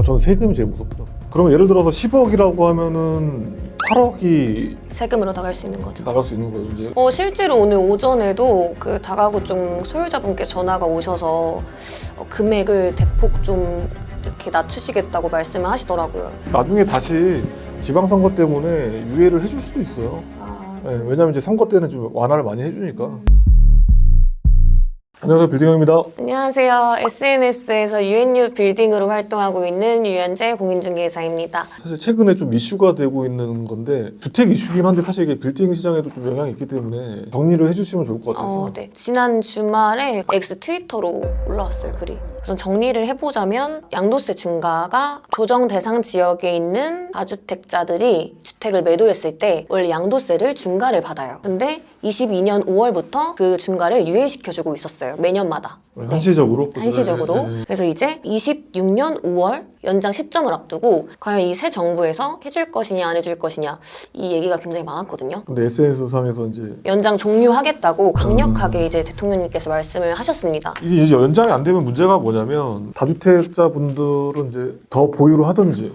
저는 세금이 제일 무섭죠. 그러면 예를 들어서 10억이라고 하면은 8억이 세금으로 나갈 수 있는 거죠. 나갈 수 있는 거예요, 이제. 실제로 오늘 오전에도 그 다가구증 소유자분께 전화가 오셔서 금액을 대폭 좀 이렇게 낮추시겠다고 말씀을 하시더라고요. 나중에 다시 지방선거 때문에 유예를 해줄 수도 있어요. 네, 왜냐면 이제 선거 때는 좀 완화를 많이 해주니까. 안녕하세요, 빌딩형입니다. 안녕하세요. SNS에서 유엔유 빌딩으로 활동하고 있는 유연재 공인중개사입니다. 사실 최근에 좀 이슈가 되고 있는 건데 주택 이슈긴 한데 사실 이게 빌딩 시장에도 좀 영향이 있기 때문에 정리를 해주시면 좋을 것 같아서. 네. 지난 주말에 X 트위터로 올라왔어요, 글이. 우선 정리를 해보자면 양도세 중과가 조정 대상 지역에 있는 다주택자들이 주택을 매도했을 때 원래 양도세를 중과를 받아요. 근데 22년 5월부터 그 중과를 유예시켜주고 있었어요. 매년마다. 한시적으로? 한시적으로. 네. 그래서 이제 26년 5월 연장 시점을 앞두고 과연 이 새 정부에서 해줄 것이냐 안 해줄 것이냐 이 얘기가 굉장히 많았거든요. 근데 SNS상에서 이제 연장 종료하겠다고 강력하게 이제 대통령님께서 말씀을 하셨습니다. 이게 이제 연장이 안 되면 문제가 뭐냐면 다주택자분들은 이제 더 보유를 하든지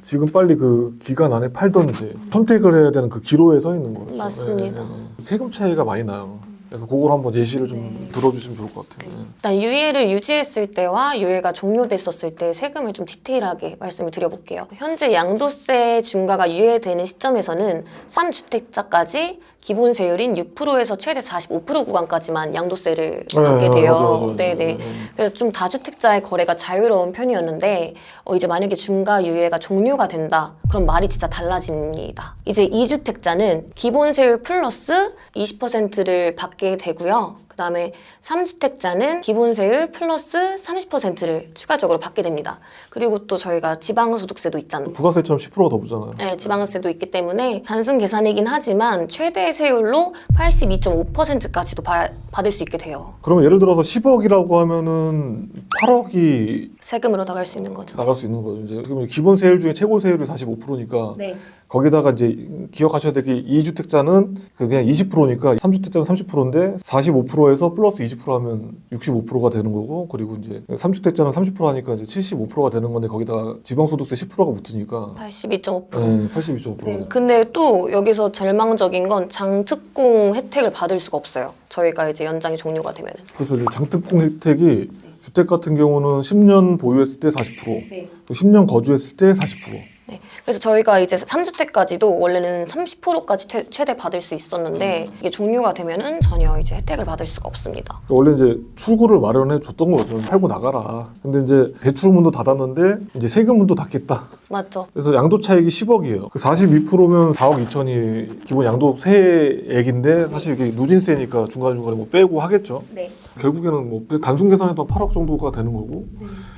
지금 빨리 그 기간 안에 팔든지 선택을 해야 되는 그 기로에 서 있는 거죠. 맞습니다. 세금 차이가 많이 나요. 그래서 그걸 한번 예시를 좀 들어주시면 좋을 것 같아요. 일단 유예를 유지했을 때와 유예가 종료됐었을 때 세금을 좀 디테일하게 말씀을 드려볼게요. 현재 양도세 중과가 유예되는 시점에서는 3주택자까지 기본 세율인 6%에서 최대 45% 구간까지만 양도세를 받게 돼요. 맞아요. 네네. 그래서 좀 다주택자의 거래가 자유로운 편이었는데 이제 만약에 중과 유예가 종료가 된다. 그럼 말이 진짜 달라집니다. 이제 2주택자는 기본 세율 플러스 20%를 받게 되고요. 그 다음에 3주택자는 기본세율 플러스 30%를 추가적으로 받게 됩니다. 그리고 또 저희가 지방소득세도 있잖아요. 부가세처럼 10%가 더 붙잖아요. 네, 지방세도 있기 때문에 단순 계산이긴 하지만 최대 세율로 82.5%까지도 받을 수 있게 돼요. 그러면 예를 들어서 10억이라고 하면은 8억이 세금으로 나갈 수 있는 거죠. 나갈 수 있는 거죠. 이제 그러면 기본 세율 중에 최고 세율이 45%니까 네. 거기다가 이제 기억하셔야 될 게 2주택자는 그냥 20%니까 3주택자는 30%인데 45%에서 플러스 20% 하면 65%가 되는 거고, 그리고 이제 3주택자는 30% 하니까 이제 75%가 되는 건데 거기다가 지방소득세 10%가 붙으니까 82.5%. 네, 82.5%. 네. 근데 또 여기서 절망적인 건 장특공 혜택을 받을 수가 없어요. 저희가 이제 연장이 종료가 되면은. 그래서 이제 장특공 혜택이 주택 같은 경우는 10년 보유했을 때 40%, 네. 10년 거주했을 때 40%. 네. 그래서 저희가 이제 3주택까지도 원래는 30%까지 최대 받을 수 있었는데 이게 종료가 되면은 전혀 이제 혜택을 받을 수가 없습니다. 원래 이제 출구를 마련해 줬던 거죠. 팔고 나가라. 근데 이제 대출문도 닫았는데 이제 세금문도 닫겠다. 맞죠? 그래서 양도 차익이 10억이에요. 42%면 4억 2천이 기본 양도세액인데 사실 이게 누진세니까 중간중간에 뭐 빼고 하겠죠. 네. 결국에는 뭐 단순 계산해도 8억 정도가 되는 거고,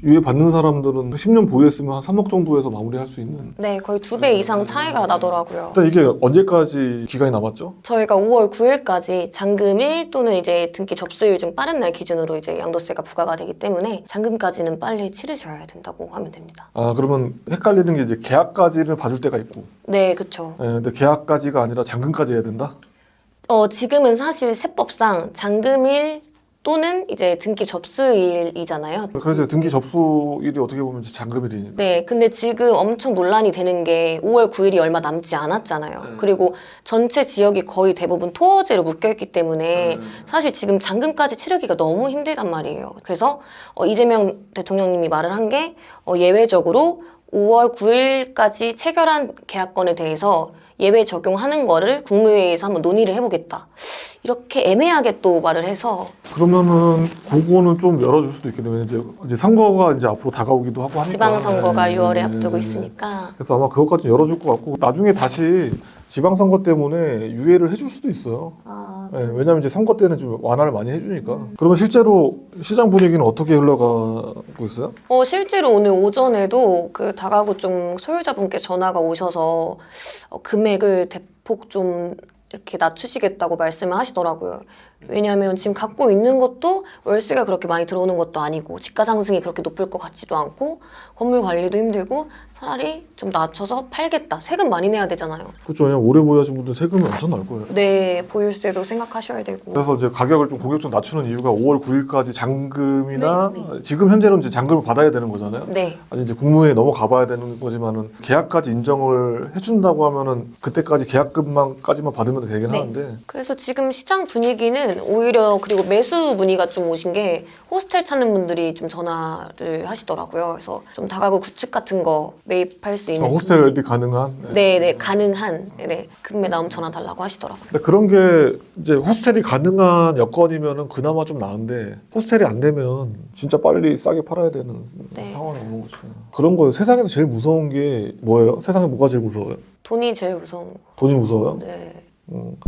유예 받는 사람들은 10년 보유했으면 한 3억 정도에서 마무리할 수 있는. 네, 거의 2배 이상 차이가 나더라고요. 일단 이게 언제까지 기간이 남았죠? 저희가 5월 9일까지 잔금일 또는 이제 등기 접수일 중 빠른 날 기준으로 이제 양도세가 부과가 되기 때문에 잔금까지는 빨리 치르셔야 된다고 하면 됩니다. 아, 그러면 헷갈리는 게 이제 계약까지를 봐줄 때가 있고, 네, 그쵸. 근데 계약까지가 아니라 잔금까지 해야 된다? 지금은 사실 세법상 잔금일 또는 이제 등기 접수일이잖아요. 그래서 등기 접수일이 어떻게 보면 이제 잔금일이니까. 네, 근데 지금 엄청 논란이 되는 게 5월 9일이 얼마 남지 않았잖아요. 그리고 전체 지역이 거의 대부분 토어제로 묶여있기 때문에 사실 지금 잔금까지 치르기가 너무 힘들단 말이에요. 그래서 이재명 대통령님이 말을 한 게 예외적으로 5월 9일까지 체결한 계약건에 대해서 예외 적용하는 거를 국무회의에서 한번 논의를 해보겠다. 이렇게 애매하게 또 말을 해서. 그러면은 그거는 좀 열어줄 수도 있겠네요. 이제 선거가 이제 앞으로 다가오기도 하고 하니까. 지방선거가 네, 6월에 네, 앞두고 네. 있으니까. 그래서 아마 그것까지 열어줄 것 같고, 나중에 다시 지방선거 때문에 유예를 해줄 수도 있어요. 네, 왜냐면 이제 선거 때는 좀 완화를 많이 해주니까. 그러면 실제로 시장 분위기는 어떻게 흘러가고 있어요? 실제로 오늘 오전에도 그 다가구증 소유자분께 전화가 오셔서 금액을 대폭 좀 이렇게 낮추시겠다고 말씀을 하시더라고요. 왜냐하면 지금 갖고 있는 것도 월세가 그렇게 많이 들어오는 것도 아니고 집가 상승이 그렇게 높을 것 같지도 않고 건물 관리도 힘들고 차라리 좀 낮춰서 팔겠다. 세금 많이 내야 되잖아요. 그렇죠. 왜냐면 오래 보유하신 분들 세금이 엄청 날 거예요. 네, 보유세도 생각하셔야 되고. 그래서 이제 가격을 좀 공격적 낮추는 이유가 5월 9일까지 잔금이나 네, 지금 현재는 이제 잔금을 받아야 되는 거잖아요. 네, 아직 이제 국무회에 넘어가봐야 되는 거지만은 계약까지 인정을 해준다고 하면은 그때까지 계약금만까지만 받으면 되긴 네. 하는데 그래서 지금 시장 분위기는 오히려 그리고 매수 문의가 좀 오신 게 호스텔 찾는 분들이 좀 전화를 하시더라고요. 그래서 좀 다가구 구축 같은 거 매입할 수 있는 호스텔이 가능한. 네, 가능한 금매 나오면 전화 달라고 하시더라고요. 근데 그런 게 이제 호스텔이 가능한 여건이면은 그나마 좀 나은데 호스텔이 안 되면 진짜 빨리 싸게 팔아야 되는 네. 상황이 오는 거죠. 그런 거 세상에서 제일 무서운 게 뭐예요? 세상에 뭐가 제일 무서워요? 돈이 제일 무서운 거. 돈이 무서워요? 네.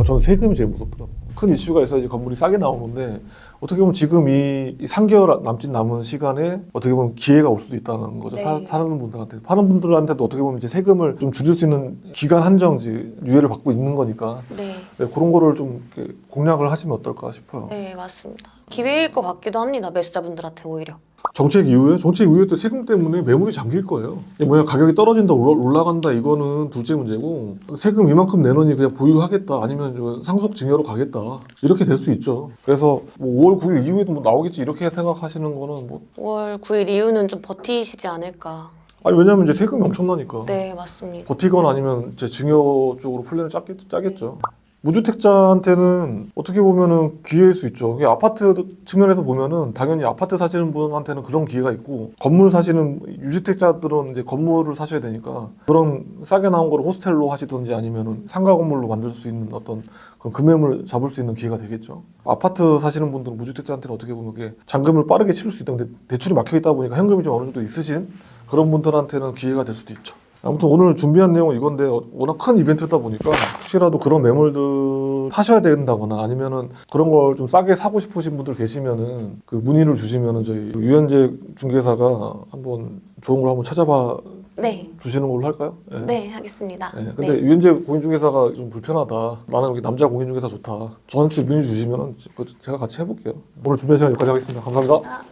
저는 세금이 제일 무섭더라고요. 큰 이슈가 있어야지 건물이 싸게 나오는데 어떻게 보면 지금 이 3개월 남은 시간에 어떻게 보면 기회가 올 수도 있다는 거죠. 네. 사는 분들한테. 파는 분들한테도 어떻게 보면 이제 세금을 좀 줄일 수 있는 기간 한정지 유예를 받고 있는 거니까 네. 네, 그런 거를 좀 이렇게 공략을 하시면 어떨까 싶어요. 네, 맞습니다. 기회일 것 같기도 합니다. 매수자분들한테 오히려. 정책 이후에 또 세금 때문에 매물이 잠길 거예요. 이게 뭐냐 가격이 떨어진다 올라간다 이거는 둘째 문제고 세금 이만큼 내놓으니 그냥 보유하겠다 아니면 상속 증여로 가겠다 이렇게 될 수 있죠. 그래서 뭐 5월 9일 이후에도 뭐 나오겠지 이렇게 생각하시는 거는 뭐 5월 9일 이후는 좀 버티시지 않을까. 아니 왜냐면 이제 세금이 엄청나니까 네, 맞습니다. 버티거나 아니면 이제 증여 쪽으로 플랜을 짜겠죠. 무주택자한테는 어떻게 보면은 기회일 수 있죠. 이게 아파트 측면에서 보면은 당연히 아파트 사시는 분한테는 그런 기회가 있고 건물 사시는 유주택자들은 이제 건물을 사셔야 되니까 그런 싸게 나온 거를 호스텔로 하시든지 아니면은 상가 건물로 만들 수 있는 어떤 그런 금매물 잡을 수 있는 기회가 되겠죠. 아파트 사시는 분들은 무주택자한테는 어떻게 보면 그게 잔금을 빠르게 치를 수 있다. 근데 대출이 막혀 있다 보니까 현금이 좀 어느 정도 있으신 그런 분들한테는 기회가 될 수도 있죠. 아무튼 오늘 준비한 내용은 이건데 워낙 큰 이벤트다 보니까 혹시라도 그런 매물들 사셔야 된다거나 아니면은 그런 걸 좀 싸게 사고 싶으신 분들 계시면은 그 문의를 주시면은 저희 유현재 중개사가 한번 좋은 걸 한번 찾아봐 네, 주시는 걸로 할까요? 네. 네, 하겠습니다. 네, 근데 유현재 공인중개사가 좀 불편하다. 나는 여기 남자 공인중개사 좋다. 저한테 문의 주시면은 제가 같이 해볼게요. 오늘 준비한 시간 여기까지 하겠습니다. 감사합니다.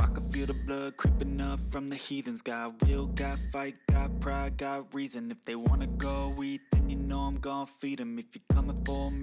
I can feel the blood creeping up from the heathens. Got will, got fight, got pride, got reason. If they wanna go eat, then you know I'm gon' feed them. If you're coming for me